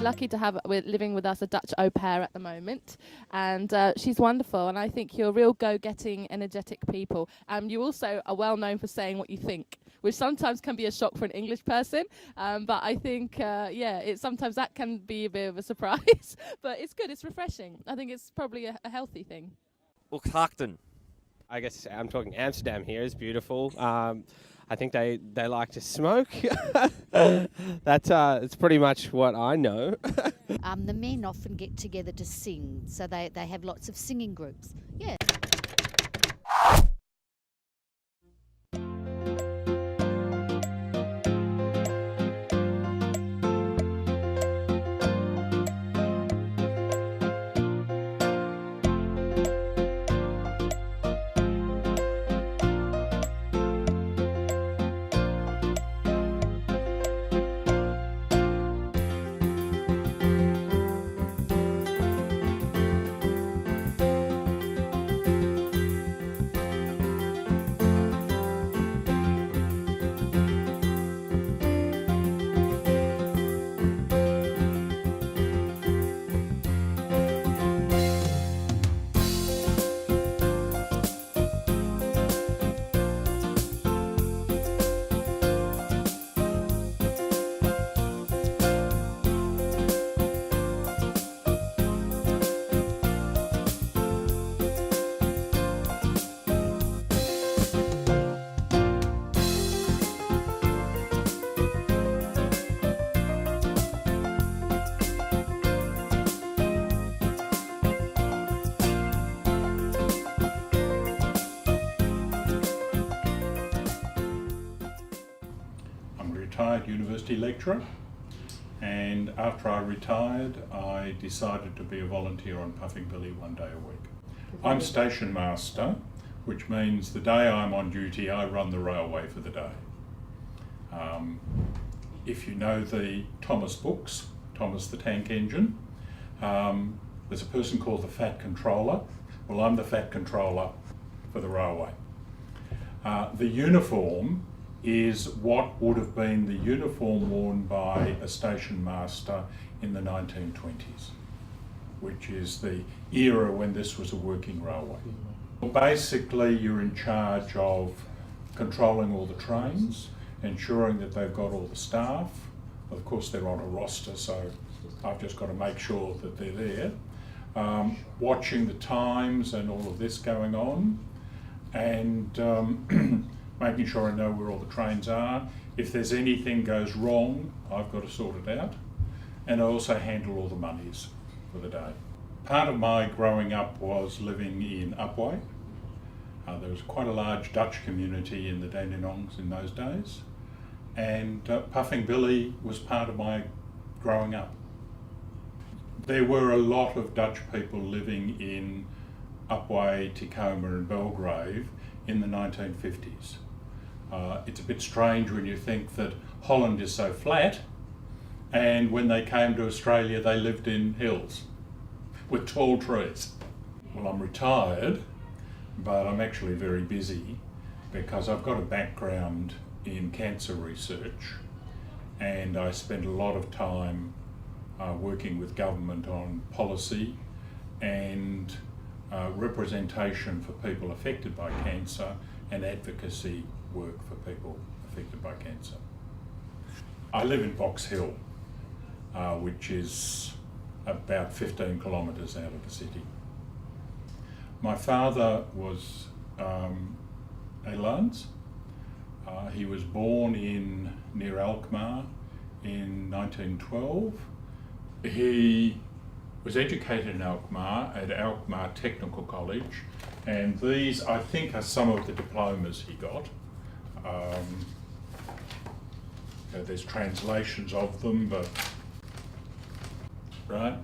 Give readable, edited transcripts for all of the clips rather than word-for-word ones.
lucky to have living with us a Dutch au pair at the moment, and she's wonderful. And I think you're real go-getting, energetic people. You also are well known for saying what you think, which sometimes can be a shock for an English person. But I think, sometimes that can be a bit of a surprise. But it's good. It's refreshing. I think it's probably a healthy thing. Uchthachten. I guess I'm talking Amsterdam here is beautiful. I think they like to smoke. It's pretty much what I know. The men often get together to sing, so they have lots of singing groups. Yeah. Retired university lecturer, and after I retired I decided to be a volunteer on Puffing Billy one day a week. I'm station master, which means the day I'm on duty I run the railway for the day. If you know the Thomas books, Thomas the Tank Engine, there's a person called the Fat Controller. Well, I'm the Fat Controller for the railway. The uniform is what would have been the uniform worn by a station master in the 1920s, which is the era when this was a working railway. Basically, you're in charge of controlling all the trains, ensuring that they've got all the staff. Of course, they're on a roster, so I've just got to make sure that they're there. Watching the times and all of this going on, and making sure I know where all the trains are. If there's anything goes wrong, I've got to sort it out. And I also handle all the monies for the day. Part of my growing up was living in Upwey. There was quite a large Dutch community in the Dandenongs in those days. And Puffing Billy was part of my growing up. There were a lot of Dutch people living in Upwey, Tacoma and Belgrave in the 1950s. It's a bit strange when you think that Holland is so flat, and when they came to Australia they lived in hills with tall trees. Well, I'm retired, but I'm actually very busy because I've got a background in cancer research, and I spend a lot of time working with government on policy and representation for people affected by cancer and advocacy work for people affected by cancer. I live in Box Hill, which is about 15 kilometres out of the city. My father was a Lance. He was born near Alkmaar in 1912. He was educated in Alkmaar at Alkmaar Technical College, and these, I think, are some of the diplomas he got. There's translations of them, but right.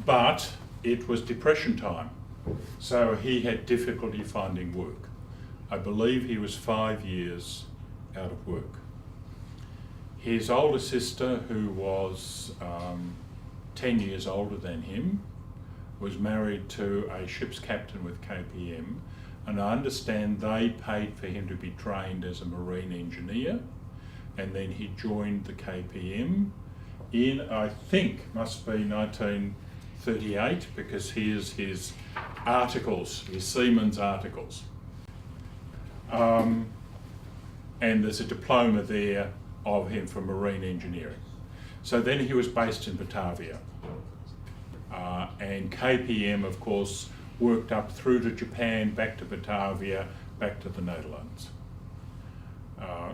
But it was depression time, so he had difficulty finding work. I believe he was 5 years out of work. His older sister, who was 10 years older than him, was married to a ship's captain with KPM, and I understand they paid for him to be trained as a marine engineer, and then he joined the KPM in, I think, must be 1938, because here's his articles, his seaman's articles. And there's a diploma there of him for marine engineering. So then he was based in Batavia. And KPM, of course, worked up through to Japan, back to Batavia, back to the Netherlands.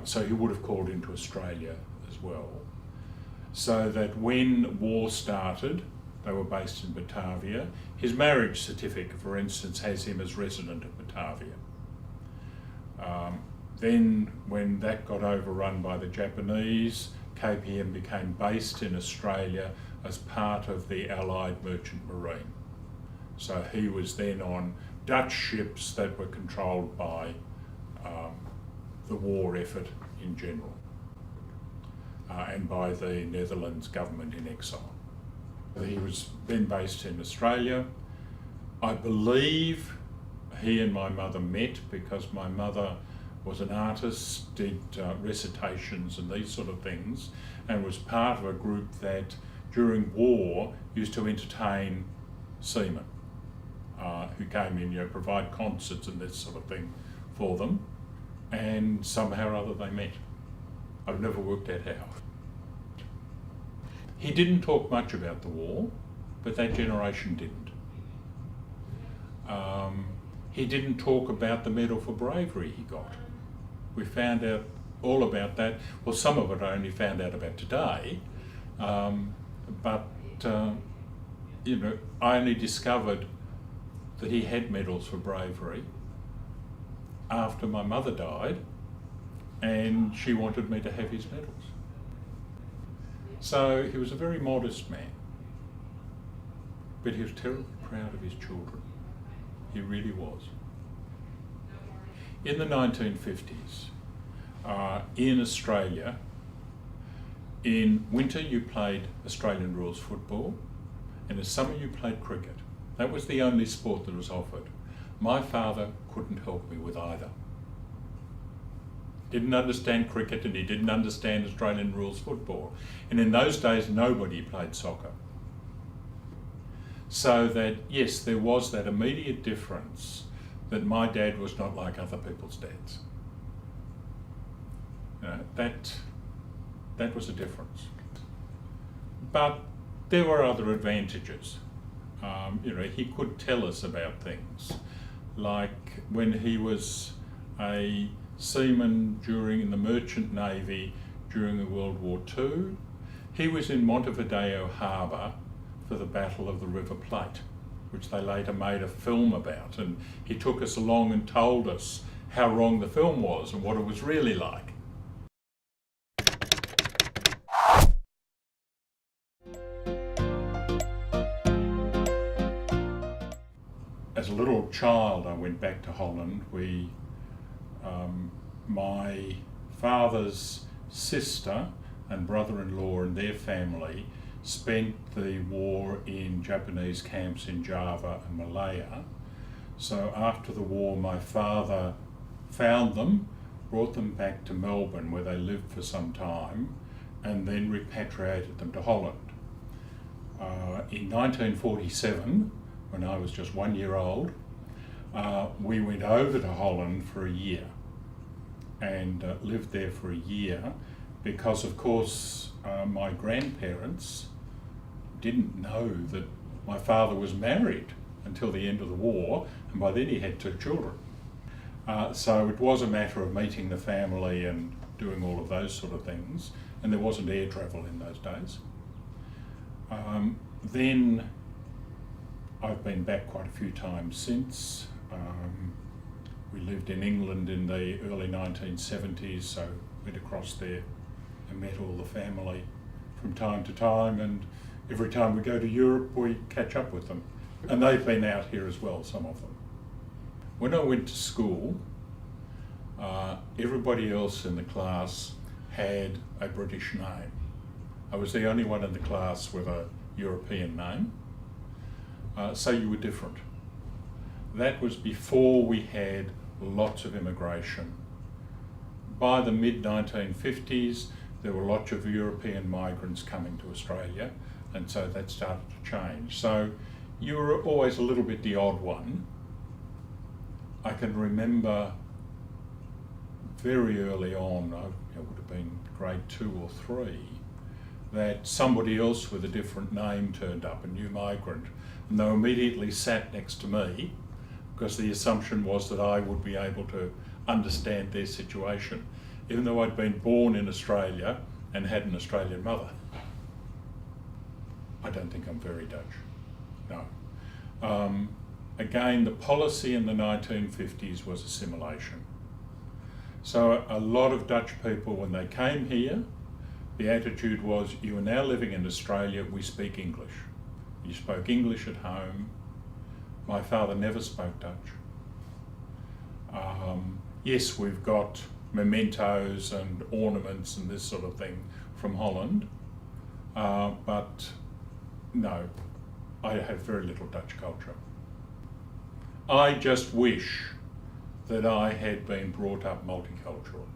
So he would have called into Australia as well. So that when war started, they were based in Batavia. His marriage certificate, for instance, has him as resident of Batavia. Then when that got overrun by the Japanese, KPM became based in Australia as part of the Allied Merchant Marine. So he was then on Dutch ships that were controlled by the war effort in general, and by the Netherlands government in exile. He was then based in Australia. I believe he and my mother met because my mother was an artist, did recitations and these sort of things, and was part of a group that during war used to entertain seamen who came in, provide concerts and this sort of thing for them, and somehow or other they met. I've never worked out how. He didn't talk much about the war, but that generation didn't. He didn't talk about the Medal for Bravery he got. We found out all about that. Well, some of it I only found out about today, but I only discovered that he had medals for bravery after my mother died, and she wanted me to have his medals. So he was a very modest man, but he was terribly proud of his children. He really was. In the 1950s, in Australia, in winter you played Australian rules football, and in summer you played cricket. That was the only sport that was offered. My father couldn't help me with either. Didn't understand cricket, and he didn't understand Australian rules football. And in those days, nobody played soccer. So that, yes, there was that immediate difference that my dad was not like other people's dads. That was a difference. But there were other advantages. He could tell us about things, like when he was a seaman in the Merchant Navy during World War II, he was in Montevideo Harbour for the Battle of the River Plate, which they later made a film about, and he took us along and told us how wrong the film was and what it was really like. As a little child, I went back to Holland. My father's sister and brother-in-law and their family spent the war in Japanese camps in Java and Malaya. So after the war, my father found them, brought them back to Melbourne where they lived for some time, and then repatriated them to Holland. In 1947, when I was just 1 year old, we went over to Holland for a year and lived there for a year because, of course, my grandparents didn't know that my father was married until the end of the war, and by then he had 2 children. So it was a matter of meeting the family and doing all of those sort of things, and there wasn't air travel in those days. Then I've been back quite a few times since. We lived in England in the early 1970s, so went across there and met all the family from time to time, and every time we go to Europe we catch up with them. And they've been out here as well, some of them. When I went to school, everybody else in the class had a British name. I was the only one in the class with a European name, so you were different. That was before we had lots of immigration. by the mid-1950s, there were lots of European migrants coming to Australia, and so that started to change. So you were always a little bit the odd one. I can remember very early on, it would have been grade 2 or 3, that somebody else with a different name turned up, a new migrant, and they immediately sat next to me because the assumption was that I would be able to understand their situation, even though I'd been born in Australia and had an Australian mother. I don't think I'm very Dutch, no. Again, the policy in the 1950s was assimilation. So a lot of Dutch people, when they came here, the attitude was, you are now living in Australia, we speak English. You spoke English at home. My father never spoke Dutch. Yes, we've got mementos and ornaments and this sort of thing from Holland, but no, I have very little Dutch culture. I just wish that I had been brought up multicultural.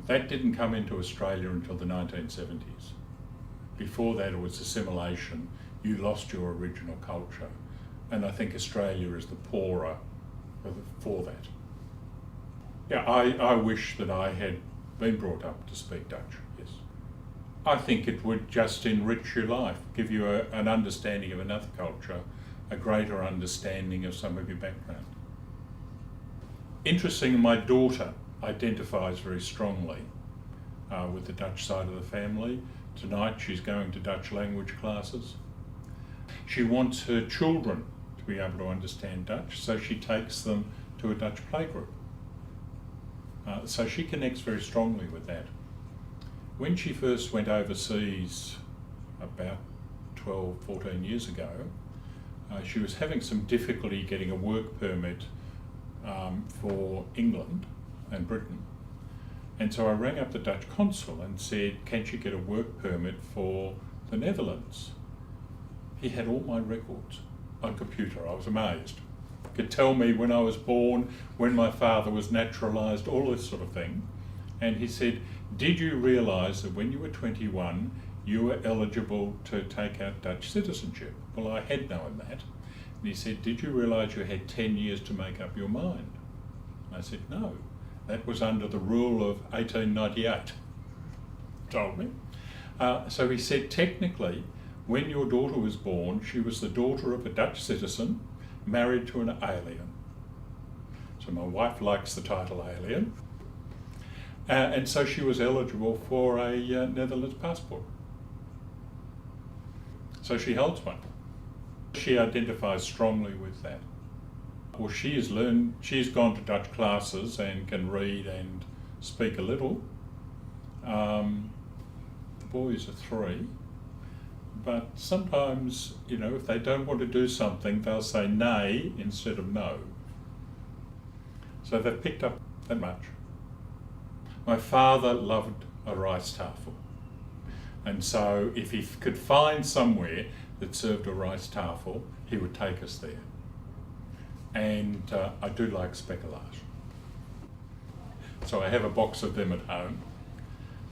That didn't come into Australia until the 1970s. Before that it was assimilation. You lost your original culture. And I think Australia is the poorer for that. Yeah, I wish that I had been brought up to speak Dutch, yes. I think it would just enrich your life, give you an understanding of another culture, a greater understanding of some of your background. Interesting, my daughter identifies very strongly with the Dutch side of the family. Tonight she's going to Dutch language classes. She wants her children to be able to understand Dutch, so she takes them to a Dutch playgroup. So she connects very strongly with that. When she first went overseas about 12, 14 years ago, she was having some difficulty getting a work permit for England and Britain. And so I rang up the Dutch consul and said, can she get a work permit for the Netherlands? He had all my records on computer. I was amazed. Could tell me when I was born, when my father was naturalised, all this sort of thing. And he said, did you realise that when you were 21, you were eligible to take out Dutch citizenship? Well, I had known that. And he said, did you realise you had 10 years to make up your mind? And I said, no. That was under the rule of 1898, told me. So he said, technically, when your daughter was born, she was the daughter of a Dutch citizen married to an alien. So my wife likes the title alien. And so she was eligible for a Netherlands passport. So she holds one. She identifies strongly with that. Well, she's gone to Dutch classes and can read and speak a little. The boys are 3, but sometimes, if they don't want to do something, they'll say nay instead of no. So they've picked up that much. My father loved a rice tafel, and so if he could find somewhere that served a rice tafel, he would take us there. And I do like speculage. So I have a box of them at home.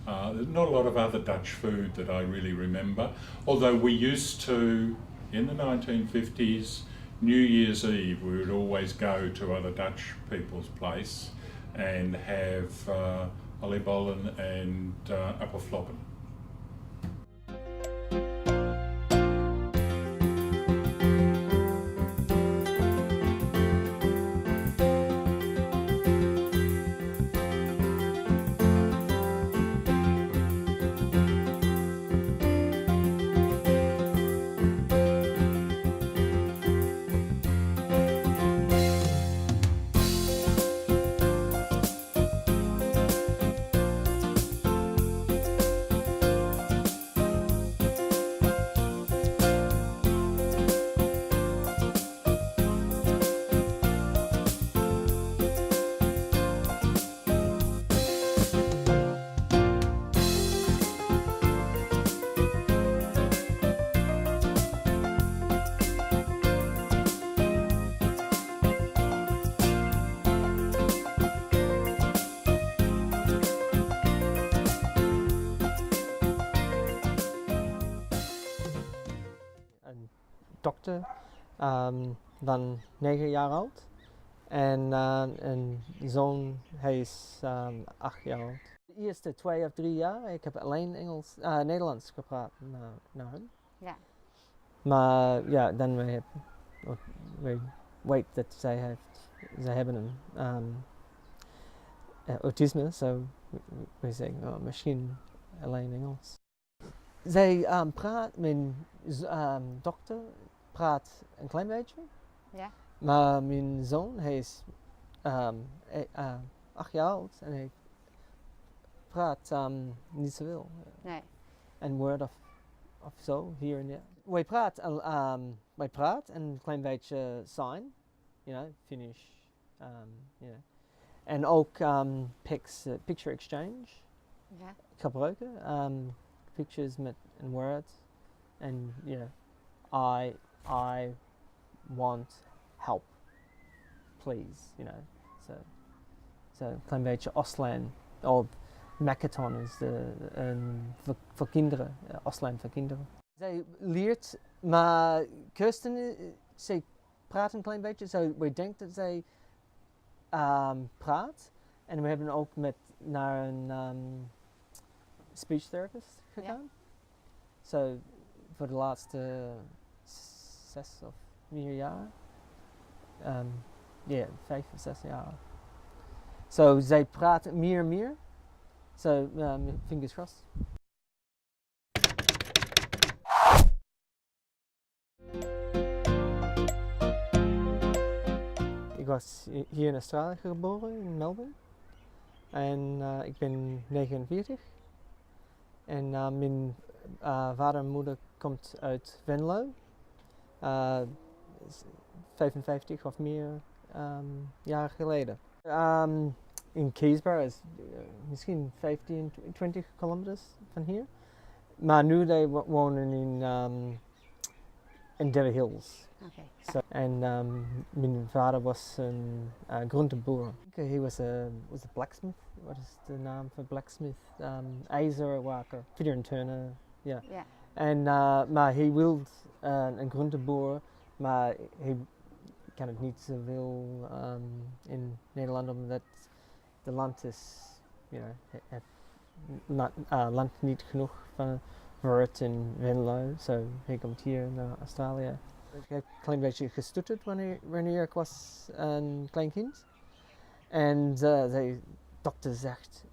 There's not a lot of other Dutch food that I really remember, although we used to, in the 1950s, New Year's Eve, we would always go to other Dutch people's place and have oliebollen and appelfloppen. dochter van 9 jaar oud. En een zoon, hij is 8 jaar oud. De eerste 2 of 3 jaar, ik heb alleen Nederlands gepraat naar hem. Ja. Maar ja, dan we weten dat zij hebben een autisme, zo we zeggen misschien alleen Engels. Zij praat, mijn dochter praat een klein beetje. Ja. Maar mijn zoon, hij is 8 jaar oud en hij praat niet zoveel. Nee. Een woord of zo, hier en daar. Wij praat een klein beetje sign, finish, En ook picture exchange Ja. gebruiken. Pictures met een woord. En I want help, please, So een klein beetje Auslan. Of Makaton is voor kinderen, Auslan voor kinderen. Zij leert, maar Kirsten, zij praat een klein beetje, zo we denken dat zij praat. En we hebben ook naar een speech therapist gegaan. Zo voor de laatste 6 of 4 jaar. 5 of 6 jaar. Zo zij praat meer en meer. So fingers crossed. Ik was hier in Australië geboren, in Melbourne. En ik ben 49. En mijn vader en moeder komt uit Venlo. 55 of meer jaar geleden. In Keysborough is misschien 15, 20 kilometers van hier. Maar nu they wonen in Devon Hills. Okay. So, en mijn vader was een groenteboer. He was a blacksmith. Wat is de naam voor blacksmith? IJzerwerker. Fitter en turner. Ja. Yeah. En maar hij wilde een groenteboer, maar hij kan het niet zoveel in Nederland omdat de land is, land niet genoeg voor het in Venlo, so hij komt hier naar Australië. Ik heb een klein beetje gestutterd wanneer ik was een klein kind. En de dokter zegt,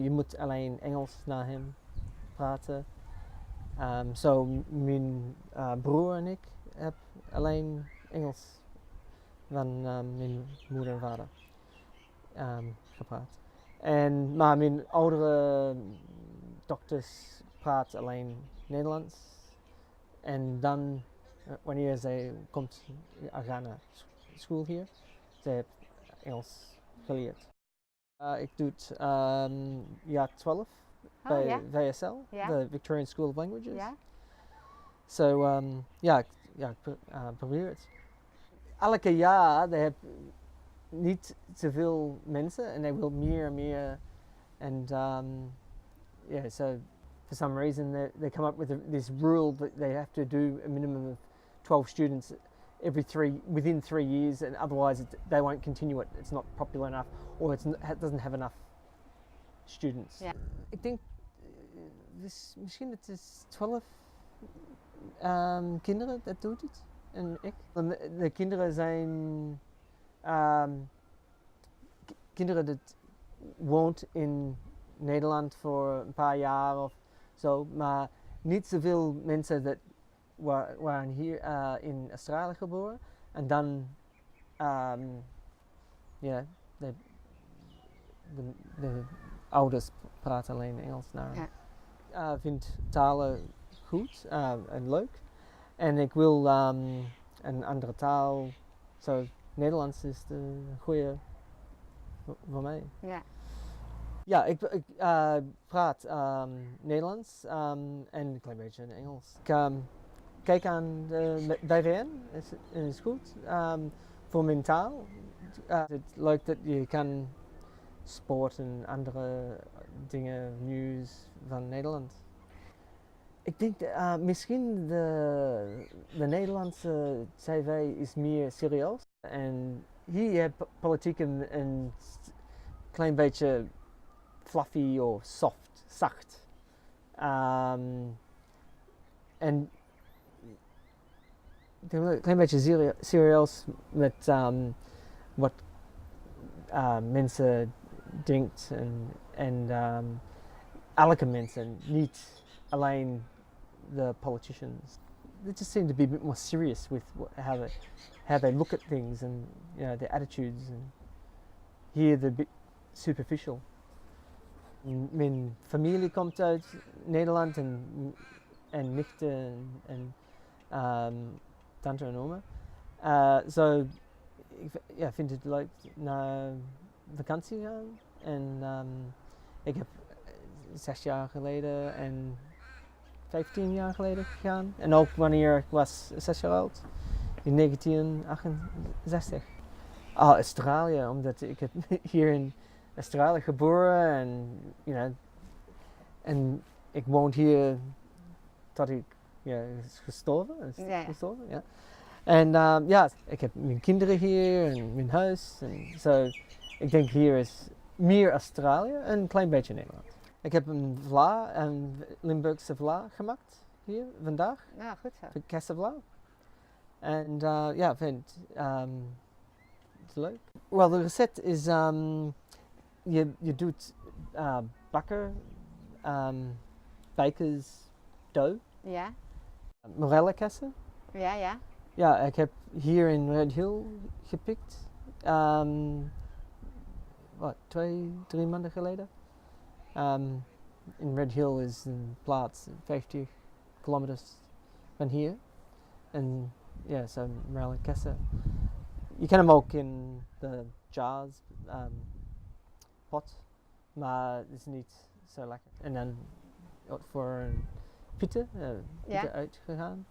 je moet alleen Engels naar hem praten. So mijn broer en ik hebben alleen Engels van mijn moeder en vader gepraat. Maar mijn oudere dokters praten alleen Nederlands. En dan, wanneer zij komt gaan naar school hier, zij heeft Engels geleerd. Ik doe het jaar 12 bij VSL, de Victorian School of Languages. Ja. So ik probeer het. Elke jaar they have niet zoveel mensen en they wil meer en meer. And so for some reason they come up with this rule that they have to do a minimum of 12 students within 3 years, and otherwise they won't continue it. It's not popular enough, or it doesn't have enough students. Ja. Ik denk misschien het is 12 kinderen dat doet het. En ik. De kinderen zijn kinderen dat woont in Nederland voor een paar jaar of zo, maar niet zoveel mensen dat waren hier in Australië geboren. En dan de ouders praten alleen Engels naar. Ja. Vind talen goed en leuk. En ik wil een andere taal. Zo, Nederlands is de goede voor mij. Ja. Ja, ik praat Nederlands en een klein beetje Engels. Ik kijk aan de BVN, is goed. Voor mijn taal. Het is leuk dat je kan sport en andere dingen, nieuws van Nederland. Ik denk misschien de de Nederlandse tv is meer serieus. En hier heb je politiek een klein beetje fluffy of soft, zacht. En een klein beetje serieus met wat mensen denkt en elke mensen, niet alleen the politicians. They just seem to be a bit more serious with how they look at things and their attitudes. And here they're a bit superficial. Mijn familie komt uit Nederland en nichten en tante en oma. So ik vind het leuk naar vakantie gaan. En ik heb 6 jaar geleden en 15 jaar geleden gegaan. En ook wanneer ik was 6 jaar oud, in 1968. Australië, omdat ik heb hier in Australië geboren en ik woon hier tot ik is gestorven. Gestorven, ja. En ik heb mijn kinderen hier en mijn huis. En zo, ik denk hier is meer Australië en een klein beetje Nederland. Ik heb een Limburgse vla gemaakt hier vandaag. Ja, goed zo. Een kersenvla. En vind het leuk. Wel, de recept is je doet bakker, bakersdough, Ja, morellakessen. ja. Ja, ik heb hier in Red Hill gepikt. 2-3 maanden geleden. In Red Hill is een plaats 50 kilometers van hier. En zo'n morellakessen. Je kan hem ook in de jars pot, maar het is niet zo lekker. En dan voor een pitten uitgegaan.